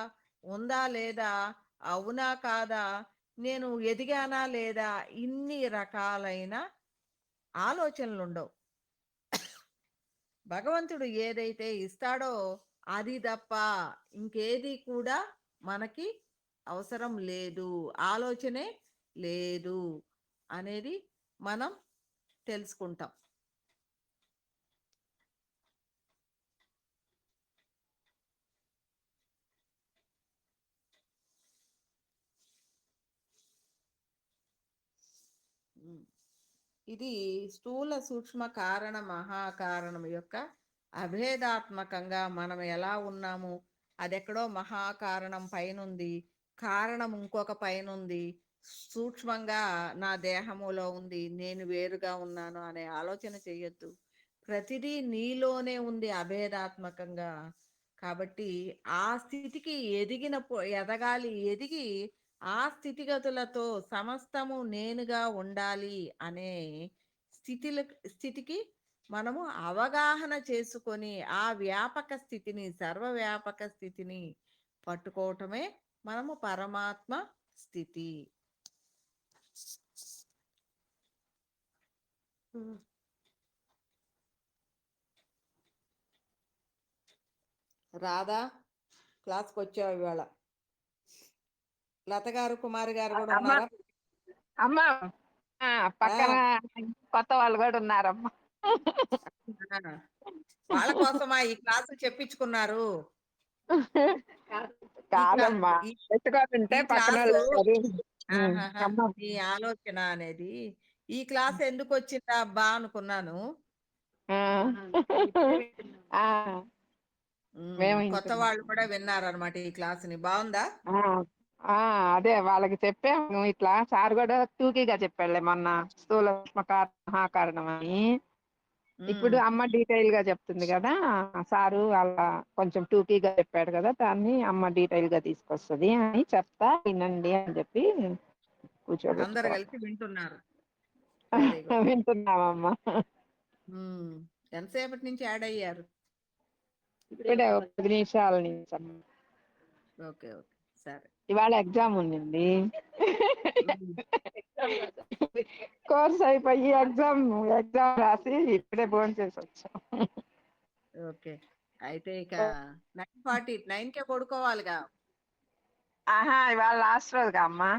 ఉందా లేదా, అవునా కాదా, నేను ఎదిగానా లేదా, ఇన్ని రకాలైన ఆలోచనలు ఉండవు. భగవంతుడు ఏదైతే ఇస్తాడో అది తప్ప ఇంకేది కూడా మనకి అవసరం లేదు, ఆలోచనే లేదు అనేది మనం తెలుసుకుంటాం. ఇది స్థూల సూక్ష్మ కారణ మహాకారణం యొక్క అభేదాత్మకంగా మనం ఎలా ఉన్నాము, అదెక్కడో మహాకారణం పైనుంది, కారణం ఇంకొక పైనుంది, సూక్ష్మంగా నా దేహములో ఉంది, నేను వేరుగా ఉన్నాను అనే ఆలోచన చేయొద్దు. ప్రతిదీ నీలోనే ఉంది అభేదాత్మకంగా. కాబట్టి ఆ స్థితికి ఎదగాలి, ఎదిగి ఆ స్థితిగతులతో సమస్తము నేనుగా ఉండాలి అనే స్థితిల స్థితికి మనము అవగాహన చేసుకొని ఆ వ్యాపక స్థితిని, సర్వవ్యాపక స్థితిని పట్టుకోవటమే మనము పరమాత్మ స్థితి. రాధా క్లాస్కి వచ్చావు ఇవాళ. లత గారు, కుమారి గారు కూడా అమ్మా ఉన్నారా? అమ్మా పక్కన కొత్త వాళ్ళు కూడా ఉన్నారమ్మా. వాళ్ళ కోసమా ఈ క్లాసు చెప్పించుకున్నారు? కాదమ్మా, పెట్టుకోకుంటే ఈ పక్కన క్లాసు అమ్మా. ఈ ఆలోచన అనేది ఈ క్లాస్ ఎందుకు వచ్చిందా అబ్బా అనుకున్నాను. మేము కొత్త వాళ్ళు కూడా విన్నారనమాట ఈ క్లాసుని. బాగుందా? అదే వాళ్ళకి చెప్పాము ఇట్లా. సార్ కూడా టూకీగా చెప్పాడులే మొన్న, స్థూల మహాకారణం అని. ఇప్పుడు అమ్మ డీటెయిల్ గా చెప్తుంది కదా, సారు అలా కొంచెం టూకీగా చెప్పాడు కదా, దాన్ని అమ్మ డీటెయిల్ గా తీసుకొస్తుంది అని చెప్తా, వినండి అని చెప్పి అందరు కూర్చోబెట్టుకోవాలి. కలిసి వింటున్నారు. Very good. వింటున్నామమ్మా. ఎంతసేపటి నుంచి యాడ్ అయ్యారు? ఇప్పుడే 10 నిమిషాల నుంచి అమ్మ. ఓకే ఓకే, సరే. ఇవాళ ఎగ్జామ్ ఉండింది. ఉమ్, కోర్స్ అయిపోయి ఎగ్జామ్ రాసి ఇప్పుడే భోజనం చేసి వచ్చాం. ఓకే. అయితే ఇక 9:49కే పడుకోవాలిగా. ఇవాళ లాస్ట్ రోజుగా అమ్మా,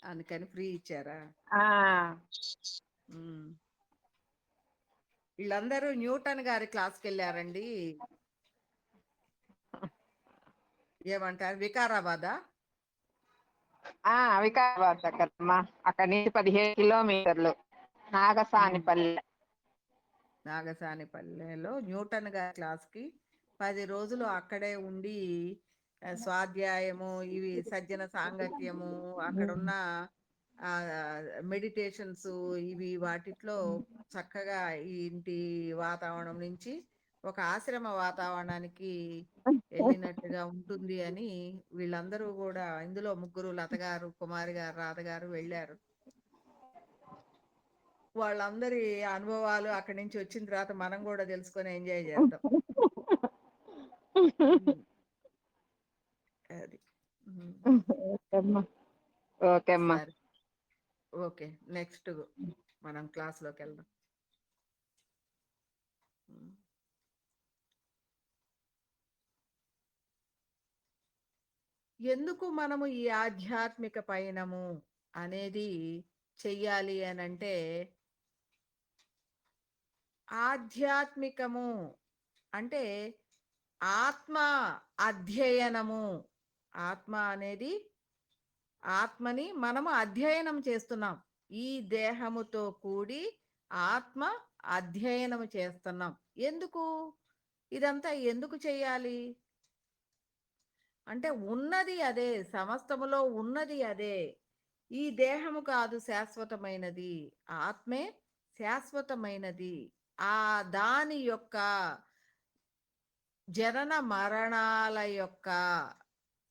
అందుకని ఫ్రీ ఇచ్చారా? వీళ్ళందరూ న్యూటన్ గారి క్లాస్కి వెళ్ళారండి. ఏమంటారు, వికారాబాదా? వికారాబాద్ దగ్గరమ్మా, అక్కడి నుంచి 15 కిలోమీటర్లు. నాగసానిపల్లి. నాగసానిపల్లెలో న్యూటన్ గారి క్లాస్కి 10 రోజులు అక్కడే ఉండి స్వాధ్యాయము, ఇవి సజ్జన సాంగత్యము, అక్కడున్న మెడిటేషన్స్, ఇవి వాటిట్లో చక్కగా ఈ ఇంటి వాతావరణం నుంచి ఒక ఆశ్రమ వాతావరణానికి వెళ్ళినట్టుగా ఉంటుంది అని వీళ్ళందరూ కూడా, ఇందులో ముగ్గురు, లతగారు, కుమారి గారు, రాధగారు వెళ్ళారు. వాళ్ళందరి అనుభవాలు అక్కడి నుంచి వచ్చిన తర్వాత మనం కూడా తెలుసుకొని ఎంజాయ్ చేద్దాం. ఉమ్, అది. ఓకేమ్మా. ఓకేమ్మా. సరే, ఓకే, నెక్స్ట్ మనం క్లాస్లోకి వెళ్దాం. ఉమ్. ఎందుకు మనము ఈ ఆధ్యాత్మిక పయనము అనేది చెయ్యాలి అని అంటే, ఆధ్యాత్మికము అంటే ఆత్మ అధ్యయనము. ఆత్మ అనేది, ఆత్మని మనము అధ్యయనం చేస్తున్నాం. ఈ దేహముతో కూడి ఆత్మ అధ్యయనం చేస్తున్నాం. ఎందుకు ఇదంతా ఎందుకు చేయాలి అంటే, ఉన్నది అదే, సమస్తములో ఉన్నది అదే. ఈ దేహము కాదు శాశ్వతమైనది, ఆత్మే శాశ్వతమైనది. ఆ దాని యొక్క జనన మరణాల యొక్క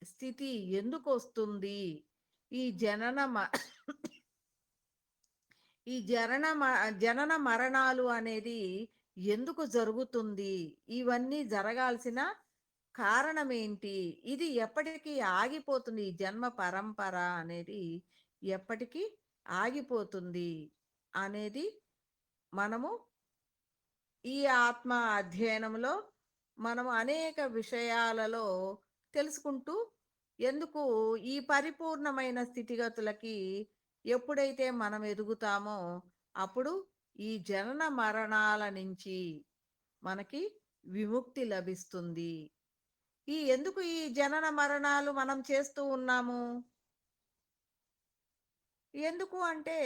స్థితి ఎందుకు వస్తుంది, ఈ ఈ జనన మరణాలు అనేది ఎందుకు జరుగుతుంది, ఇవన్నీ జరగాల్సిన కారణం ఏంటి, ఇది ఎప్పటికీ ఆగిపోతుంది, ఈ జన్మ పరంపర అనేది ఎప్పటికీ ఆగిపోతుంది అనేది మనము ఈ ఆత్మ అధ్యయనంలో మనము అనేక విషయాలలో తెలుసుకుంటూ, ఎందుకు ఈ పరిపూర్ణమైన స్థితిగతులకి ఎప్పుడైతే మనం ఎదుగుతామో అప్పుడు ఈ జనన మరణాల నుంచి మనకి విముక్తి లభిస్తుంది. ఎందుకు ఈ జనన మరణాలు మనం చేస్తూ ఉన్నాము, ఎందుకు అంటే,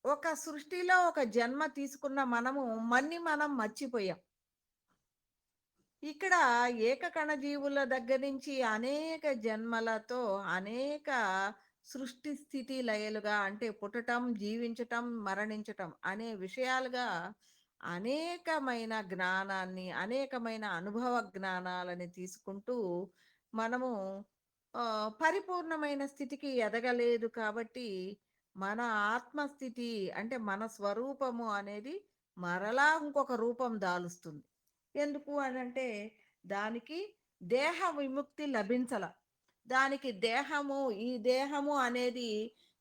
ఒక సృష్టిలో ఒక జన్మ తీసుకున్న మనము మనం మర్చిపోయాం. ఇక్కడ ఏకకణ జీవుల దగ్గర నుంచి అనేక జన్మలతో అనేక సృష్టి స్థితి లయలుగా, అంటే పుట్టటం, జీవించటం, మరణించటం అనే విషయాలుగా అనేకమైన జ్ఞానాన్ని, అనేకమైన అనుభవ జ్ఞానాలని తీసుకుంటూ మనము పరిపూర్ణమైన స్థితికి ఎదగలేదు. కాబట్టి మన ఆత్మస్థితి అంటే మన స్వరూపము అనేది మరలా ఇంకొక రూపం దాలుస్తుంది. ఎందుకు అనంటే, దానికి దేహ విముక్తి లభించల. దానికి ఈ దేహము అనేది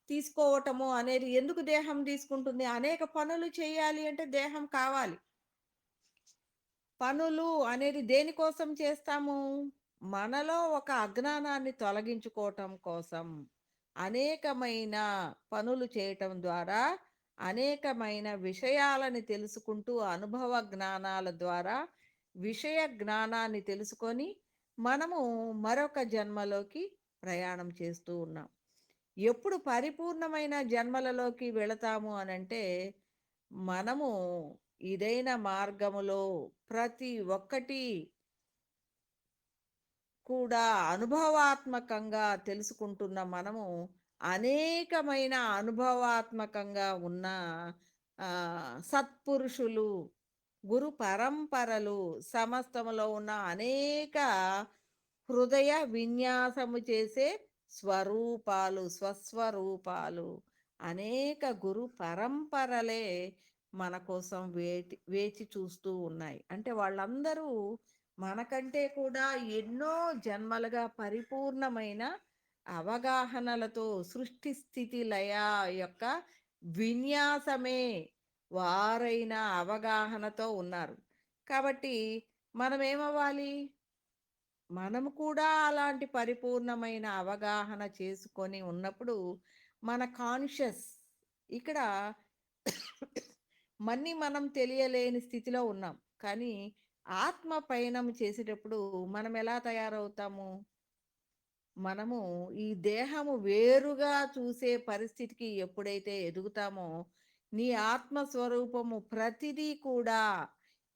తీసుకోవటము అనేది, ఎందుకు దేహం తీసుకుంటుంది, అనేక పనులు చేయాలి అంటే దేహం కావాలి. పనులు అనేది దేనికోసం చేస్తాము, మనలో ఒక అజ్ఞానాన్ని తొలగించుకోవటం కోసం. అనేకమైన పనులు చేయటం ద్వారా అనేకమైన విషయాలని తెలుసుకుంటూ, అనుభవ జ్ఞానాల ద్వారా విషయ జ్ఞానాన్ని తెలుసుకొని మనము మరొక జన్మలోకి ప్రయాణం చేస్తూ ఉన్నాం. ఎప్పుడు పరిపూర్ణమైన జన్మలలోకి వెళతాము అనంటే, మనము ఇదైన మార్గములో ప్రతి ఒక్కటి కూడా అనుభవాత్మకంగా తెలుసుకుంటున్న మనము అనేకమైన అనుభవాత్మకంగా ఉన్న సత్పురుషులు, గురు పరంపరలు, సమస్తములో ఉన్న అనేక హృదయ విన్యాసము చేసే స్వరూపాలు, స్వస్వరూపాలు, అనేక గురు పరంపరలే మన కోసం వేచి చూస్తూ ఉన్నాయి. అంటే వాళ్ళందరూ మనకంటే కూడా ఎన్నో జన్మలుగా పరిపూర్ణమైన అవగాహనలతో, సృష్టి స్థితి లయ యొక్క విన్యాసమే వారైన అవగాహనతో ఉన్నారు. కాబట్టి మనం ఏమవ్వాలి, మనము కూడా అలాంటి పరిపూర్ణమైన అవగాహన చేసుకొని ఉన్నప్పుడు మన కాన్షియస్ ఇక్కడ మనం తెలియలేని స్థితిలో ఉన్నాం. కానీ ఆత్మ పయనం చేసేటప్పుడు మనం ఎలా తయారవుతాము, మనము ఈ దేహము వేరుగా చూసే పరిస్థితికి ఎప్పుడైతే ఎదుగుతామో, నీ ఆత్మస్వరూపము ప్రతిదీ కూడా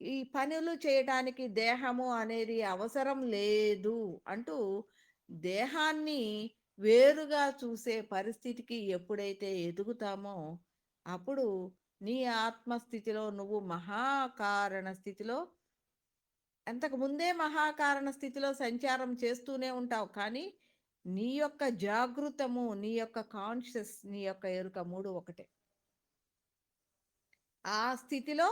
ఈ పనులు చేయటానికి దేహము అనేది అవసరం లేదు అంటూ దేహాన్ని వేరుగా చూసే పరిస్థితికి ఎప్పుడైతే ఎదుగుతామో, అప్పుడు నీ ఆత్మస్థితిలో నువ్వు మహాకారణ స్థితిలో అంతకు ముందే మహాకారణ స్థితిలో సంచారం చేస్తూనే ఉంటావు. కానీ నీ యొక్క జాగృతము, నీ యొక్క కాన్షియస్, నీ యొక్క ఎరుక 3 ఒకటే. ఆ స్థితిలో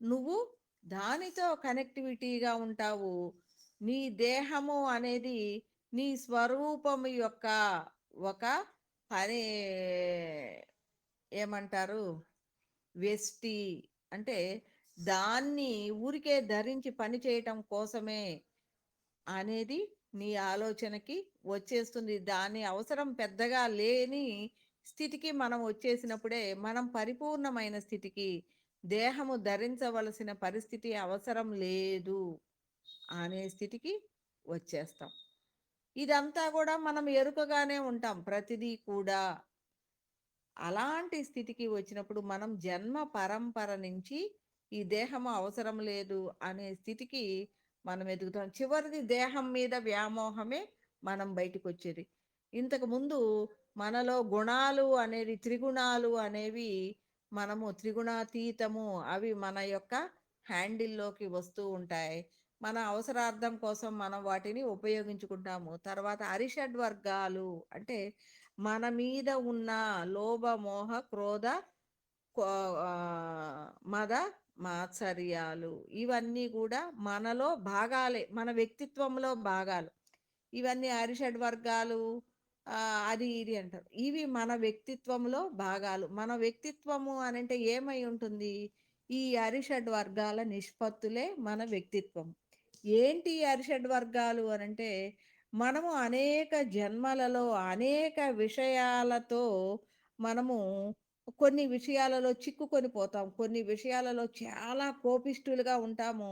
నువ్వు దానితో కనెక్టివిటీగా ఉంటావు. నీ దేహము అనేది నీ స్వరూపము యొక్క ఒక పని ఏమంటారు? వ్యష్టి. అంటే దాన్ని ఊరికే ధరించి పని చేయటం కోసమే అనేది నీ ఆలోచనకి వచ్చేస్తుంది. దాని అవసరం పెద్దగా లేని స్థితికి మనం వచ్చేసినప్పుడే మనం పరిపూర్ణమైన స్థితికి, దేహము ధరించవలసిన పరిస్థితి అవసరం లేదు అనే స్థితికి వచ్చేస్తాం. ఇదంతా కూడా మనం ఎరుకగానే ఉంటాం ప్రతిదీ కూడా. అలాంటి స్థితికి వచ్చినప్పుడు మనం జన్మ పరంపర నుంచి ఈ దేహము అవసరం లేదు అనే స్థితికి మనం ఎదుగుతాం. చివరిది దేహం మీద వ్యామోహమే మనం బయటికి వచ్చేది. ఇంతకు ముందు మనలో గుణాలు అనేది త్రిగుణాలు అనేవి మనము త్రిగుణాతీతము అవి మన యొక్క హ్యాండిల్లోకి వస్తూ ఉంటాయి. మన అవసరార్థం కోసం మనం వాటిని ఉపయోగించుకుంటాము. తర్వాత అరిషడ్ వర్గాలు అంటే మన మీద ఉన్న లోభ, మోహ, క్రోధ, కో మద, మాత్సర్యాలు ఇవన్నీ కూడా మనలో భాగాలే. మన వ్యక్తిత్వంలో భాగాలు. ఇవన్నీ అరిషడ్ వర్గాలు అది ఇది అంటారు. ఇవి మన వ్యక్తిత్వంలో భాగాలు. మన వ్యక్తిత్వము అనంటే ఏమై ఉంటుంది? ఈ అరిషడ్ వర్గాల నిష్పత్తులే మన వ్యక్తిత్వం. ఏంటి ఈ అరిషడ్ వర్గాలు అనంటే, మనము అనేక జన్మలలో అనేక విషయాలతో మనము కొన్ని విషయాలలో చిక్కుకొని పోతాం. కొన్ని విషయాలలో చాలా కోపిష్ఠులుగా ఉంటాము.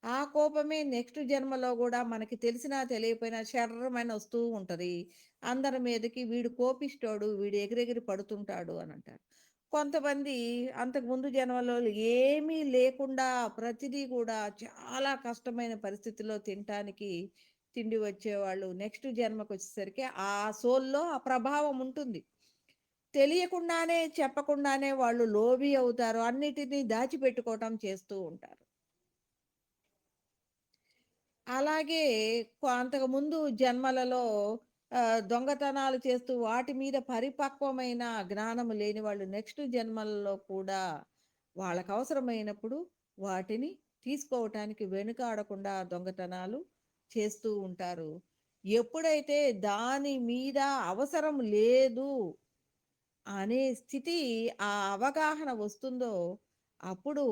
ఆ కోపమే నెక్స్ట్ జన్మలో గూడా మనకి తెలిసినా తెలియకపోయినా శర్రమని వస్తూ ఉంటది. అందరి మీదకి వీడు కోపిష్టోడు, వీడు ఎగిరెగిరి పడుతుంటాడు అనంటారు. కొంతమంది అంతకు ముందు జన్మలో ఏమీ లేకుండా ప్రతిదీ కూడా చాలా కష్టమైన పరిస్థితుల్లో తినటానికి తిండి వచ్చేవాళ్ళు. నెక్స్ట్ జన్మకొచ్చేసరికి ఆ సోల్‌లో ఆ ప్రభావం ఉంటుంది. తెలియకుండానే, చెప్పకుండానే వాళ్ళు లోబి అవుతారు. అన్నిటిని దాచిపెట్టుకోవటం చేస్తూ ఉంటారు. అలాగే అంతకుముందు జన్మలలో దొంగతనాలు చేస్తూ వాటి మీద పరిపక్వమైన జ్ఞానం లేని వాళ్ళు నెక్స్ట్ జన్మలలో కూడా వాళ్ళకవసరమైనప్పుడు వాటిని తీసుకోవటానికి వెనుకాడకుండా దొంగతనాలు చేస్తూ ఉంటారు. ఎప్పుడైతే దాని మీద అవసరం లేదు అనే స్థితి, ఆ అవగాహన వస్తుందో అప్పుడు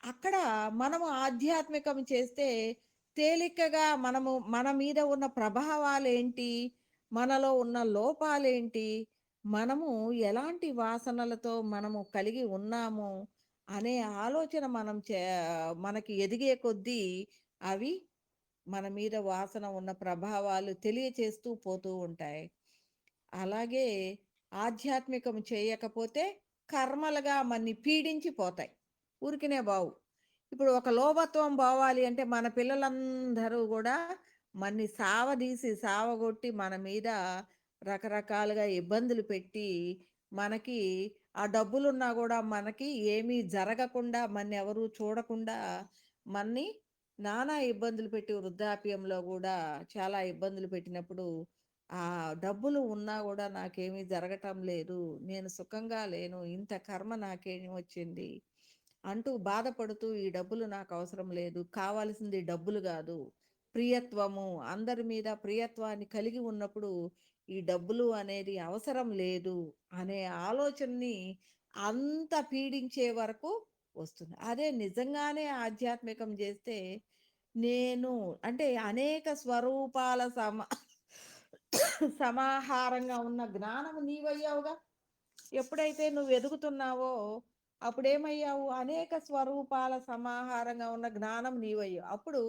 అక్కడ మనము ఆధ్యాత్మికం చేస్తే తేలికగా మనము మన మీద ఉన్న ప్రభావాలేంటి? మనలో ఉన్న లోపాలేంటి? మనము ఎలాంటి వాసనలతో మనము కలిగి ఉన్నాము? అనే ఆలోచన మనకి ఎదిగే కొద్దీ అవి మన మీద వాసన ఉన్న ప్రభావాలు తెలియచేస్తూ పోతూ ఉంటాయి. అలాగే ఆధ్యాత్మికం చేయకపోతే కర్మలుగా మన్ని పీడించి పోతాయి. ఊరికనే బావు. ఇప్పుడు ఒక లోభత్వం పోవాలి అంటే మన పిల్లలందరూ గూడా మన్ని సావదీసి, సావగొట్టి మన మీద రకరకాలుగా ఇబ్బందులు పెట్టి, మనకి ఆ డబ్బులున్నా గూడా మనకి ఏమీ జరగకుండా, మన్నెవరు చూడకుండా మన్ని నానా ఇబ్బందులు పెట్టి వృద్ధాప్యంలో గూడా చాలా ఇబ్బందులు పెట్టినప్పుడు, ఆ డబ్బులు ఉన్నా గూడా నాకేమీ జరగటం లేదు. నేను సుఖంగా లేను. ఇంత కర్మ నాకేం వచ్చింది? అంటూ బాధపడుతూ ఈ డబ్బులు నాకు అవసరం లేదు. కావాల్సింది డబ్బులు గాదు. ప్రియత్వము. అందరి మీద ప్రియత్వాన్ని కలిగి ఉన్నప్పుడు ఈ డబ్బులు అనేది అవసరం లేదు అనే ఆలోచనని అంత పీడించే వరకు వస్తుంది. అదే నిజంగానే ఆధ్యాత్మికం జేస్తే నేను అంటే అనేక స్వరూపాల సమాహారంగా ఉన్న జ్ఞానం నీవయ్యావుగా. ఎప్పుడైతే నువ్వు ఎదుగుతున్నావో అప్పుడేమయ్యావు? అనేక స్వరూపాల సమాహారంగా ఉన్న జ్ఞానం నీవయ్యావు. అప్పుడు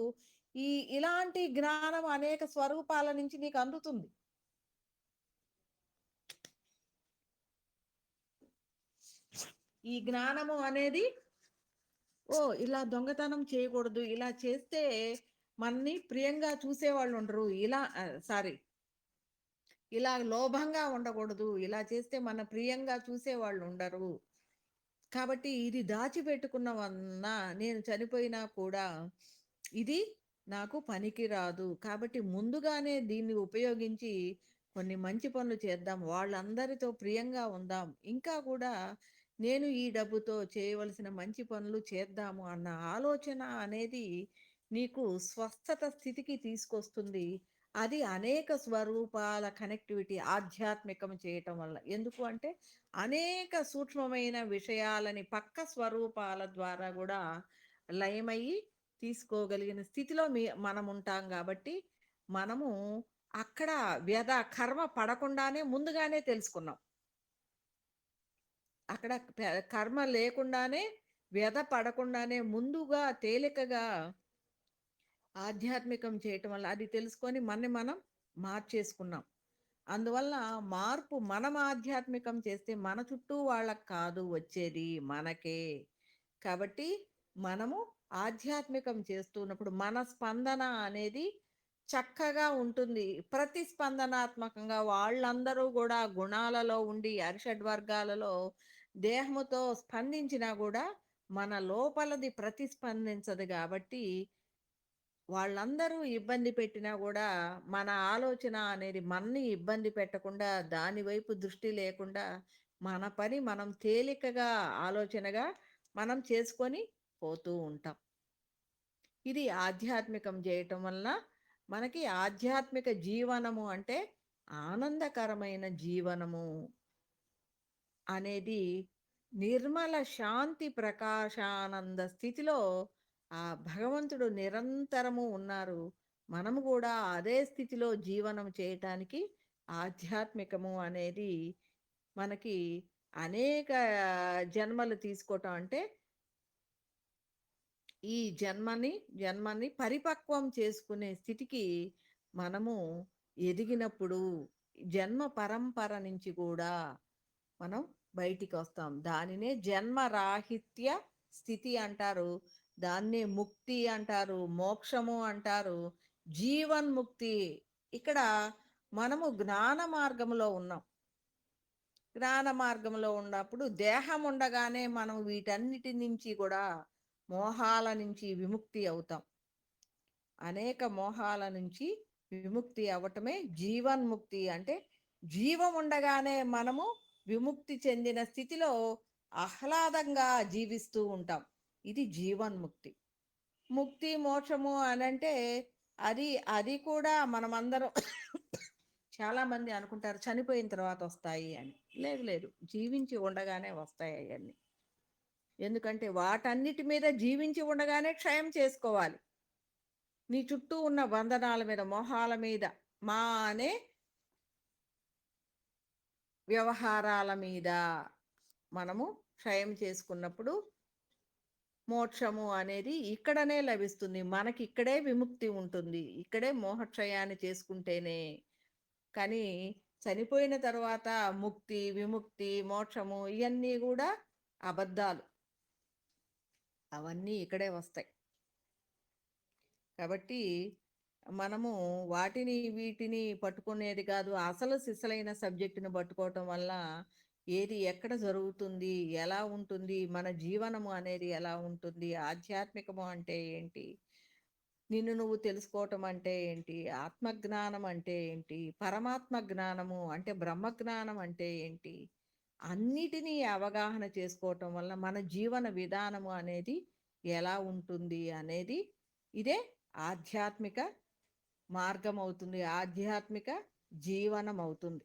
ఇలాంటి జ్ఞానం అనేక స్వరూపాల నుంచి నీకు అందుతుంది. ఈ జ్ఞానము అనేది ఇలా దొంగతనం చేయకూడదు, ఇలా చేస్తే మనని ప్రియంగా చూసేవాళ్ళు ఉండరు, సారీ, ఇలా లోభంగా ఉండకూడదు, ఇలా చేస్తే మన ప్రియంగా చూసేవాళ్ళు ఉండరు. కాబట్టి ఇది దాచిపెట్టుకున్న వలన నేను చనిపోయినా కూడా ఇది నాకు పనికి రాదు. కాబట్టి ముందుగానే దీన్ని ఉపయోగించి కొన్ని మంచి పనులు చేద్దాం, వాళ్ళందరితో ప్రియంగా ఉందాం, ఇంకా కూడా నేను ఈ డబ్బుతో చేయవలసిన మంచి పనులు చేద్దాము అన్న ఆలోచన అనేది నీకు స్వస్థత స్థితికి తీసుకొస్తుంది. అది అనేక స్వరూపాల కనెక్టివిటీ ఆధ్యాత్మికం చేయటం వల్ల. ఎందుకు అంటే అనేక సూక్ష్మమైన విషయాలని పక్క స్వరూపాల ద్వారా కూడా లయమయ్యి తీసుకోగలిగిన స్థితిలో మనం ఉంటాం. కాబట్టి మనము అక్కడ కర్మ పడకుండానే ముందుగానే తెలుసుకున్నాం. అక్కడ కర్మ లేకుండానే, వ్యధ పడకుండానే ముందుగా తేలికగా ఆధ్యాత్మికం చేయటం వల్ల అది తెలుసుకొని మనం మార్చేసుకున్నాం. అందువల్ల మార్పు మనం ఆధ్యాత్మికం చేస్తే మన చుట్టూ వాళ్ళకి కాదు వచ్చేది, మనకే. కాబట్టి మనము ఆధ్యాత్మికం చేస్తున్నప్పుడు మన స్పందన అనేది చక్కగా ఉంటుంది. ప్రతిస్పందనాత్మకంగా వాళ్ళందరూ కూడా గుణాలలో ఉండి అరిషడ్వర్గాలలో దేహముతో స్పందించినా కూడా మన లోపలది ప్రతిస్పందించదు. కాబట్టి వాళ్ళందరూ ఇబ్బంది పెట్టినా కూడా మన ఆలోచన అనేది మనని ఇబ్బంది పెట్టకుండా, దాని వైపు దృష్టి లేకుండా మన పని మనం తేలికగా ఆలోచనగా మనం చేసుకొని పోతూ ఉంటాం. ఇది ఆధ్యాత్మికం చేయటం వలన మనకి ఆధ్యాత్మిక జీవనము అంటే ఆనందకరమైన జీవనము అనేది నిర్మల శాంతి ప్రకాశానంద స్థితిలో ఆ భగవంతుడు నిరంతరము ఉన్నారు. మనము కూడా అదే స్థితిలో జీవనం చేయటానికి ఆధ్యాత్మికము అనేది మనకి అనేక జన్మలు తీసుకోవటం అంటే ఈ జన్మని పరిపక్వం చేసుకునే స్థితికి మనము ఎదిగినప్పుడు జన్మ పరంపర నుంచి కూడా మనం బయటికి వస్తాం. దానినే జన్మరాహిత్య స్థితి అంటారు, దాన్నే ముక్తి అంటారు, మోక్షము అంటారు, జీవన్ముక్తి. ఇక్కడ మనము జ్ఞాన మార్గంలో ఉన్నాం. జ్ఞాన మార్గంలో ఉన్నప్పుడు దేహం ఉండగానే మనం వీటన్నిటి నుంచి కూడా మోహాల నుంచి విముక్తి అవుతాం. అనేక మోహాల నుంచి విముక్తి అవ్వటమే జీవన్ముక్తి. అంటే జీవం ఉండగానే మనము విముక్తి చెందిన స్థితిలో ఆహ్లాదంగా జీవిస్తూ ఉంటాం. ఇది జీవన్ముక్తి. ముక్తి మోక్షము అనంటే అది అది కూడా మనమందరం చాలామంది అనుకుంటారు చనిపోయిన తర్వాత వస్తాయి అని. లేదు లేదు, జీవించి ఉండగానే వస్తాయి అవన్నీ. ఎందుకంటే వాటన్నిటి మీద జీవించి ఉండగానే క్షయం చేసుకోవాలి. నీ చుట్టూ ఉన్న బంధనాల మీద, మోహాల మీద, మా అనే వ్యవహారాల మీద మనము క్షయం చేసుకున్నప్పుడు మోక్షము అనేది ఇక్కడనే లభిస్తుంది. మనకి ఇక్కడే విముక్తి ఉంటుంది. ఇక్కడే మోహక్షయాన్ని చేసుకుంటేనే. కానీ చనిపోయిన తర్వాత ముక్తి, విముక్తి, మోక్షము ఇవన్నీ కూడా అబద్ధాలు. అవన్నీ ఇక్కడే వస్తాయి. కాబట్టి మనము వీటిని పట్టుకునేది కాదు, అసలు సిసలైన సబ్జెక్టును పట్టుకోవటం వల్ల ఏది ఎక్కడ జరుగుతుంది, ఎలా ఉంటుంది, మన జీవనము అనేది ఎలా ఉంటుంది, ఆధ్యాత్మికము అంటే ఏంటి, నిన్ను నువ్వు తెలుసుకోవటం అంటే ఏంటి, ఆత్మజ్ఞానం అంటే ఏంటి, పరమాత్మ జ్ఞానము అంటే బ్రహ్మజ్ఞానం అంటే ఏంటి, అన్నిటినీ అవగాహన చేసుకోవటం వల్ల మన జీవన విధానము అనేది ఎలా ఉంటుంది అనేది ఇదే ఆధ్యాత్మిక మార్గం అవుతుంది, ఆధ్యాత్మిక జీవనం అవుతుంది.